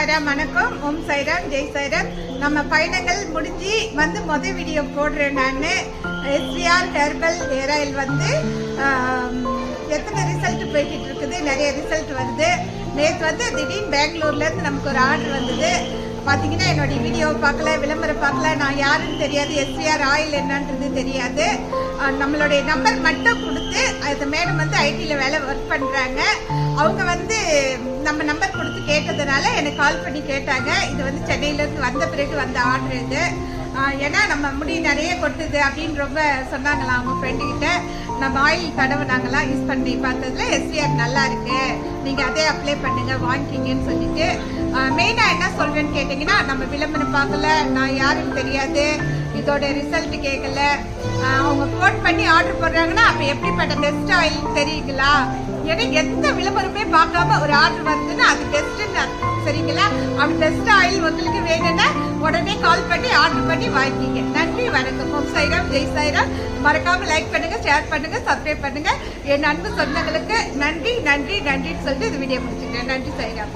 வணக்கம். ஓம் சைராம், ஜெய் சைராம். நம்ம பயணங்கள் முடிஞ்சு வந்து முதல் வீடியோ போடுறேன். நான் எஸ்விஆர் ஹெர்பல் ஹேர் ஆயில் வந்து எத்தனை ரிசல்ட் போய்கிட்டு இருக்குது, நிறைய ரிசல்ட் வருது. நேற்று வந்து திடீர்னு பெங்களூர்லேருந்து நமக்கு ஒரு ஆர்டர் வந்தது. பார்த்தீங்கன்னா என்னுடைய வீடியோவை பார்க்கல, விளம்பரம் பார்க்கல, நான் யாருன்னு தெரியாது, எஸ்விஆர் ஆயில் என்னன்றது தெரியாது. நம்மளுடைய நம்பர் மட்டும் கொடுத்து அது மேடம் வந்து ஐடியில் ஒர்க் பண்ணுறாங்க. அவங்க வந்து நம்ம நம்பர் கொடுத்து கேட்டதுனால எனக்கு கால் பண்ணி கேட்டாங்க. இது வந்து சென்னையிலேருந்து வந்த பிறகு வந்த ஆர்டர் இது. ஏன்னா நம்ம முடி நிறைய கொட்டுது அப்படின்னு ரொம்ப சொன்னாங்களாம் அவங்க ஃப்ரெண்டுக்கிட்ட. நம்ம ஆயில் தடவை யூஸ் பண்ணி பார்த்ததுல எஸ்விஆர் நல்லா இருக்கு, நீங்கள் அதே அப்ளை பண்ணுங்க, வாங்கிக்கிங்கன்னு சொல்லிட்டு. மெயினாக என்ன சொல்வேன்னு கேட்டிங்கன்னா, நம்ம விளம்பரம் பார்க்கல, நான் யாருன்னு தெரியாது, இதோட ரிசல்ட் கேட்கல. அவங்க ஃபோன் பண்ணி ஆர்டர் போடுறாங்கன்னா அப்போ எப்படிப்பட்ட பெஸ்ட் ஆயில் தெரியுங்களா? ஏன்னா எந்த விளம்பரமே பார்க்காம ஒரு ஆர்டர் வருதுன்னா அது பெஸ்ட்டுன்னு அர்த்தம், சரிங்களா? அப்படி பெஸ்ட் ஆயில் உங்களுக்கு வேணும்னா உடனே கால் பண்ணி ஆர்டர் பண்ணி வாங்கிக்கிங்க. நன்றி, வணக்கம். ஓம் சைராம், ஜெய் சைராம். மறக்காம லைக் பண்ணுங்க, ஷேர் பண்ணுங்க, சப்ஸ்கிரைப் பண்ணுங்க. என் அன்பு சொந்தங்களுக்கு நன்றி நன்றி நன்றின்னு சொல்லிட்டு இந்த வீடியோ முடிச்சுக்கிறேன். நன்றி, சைராம்.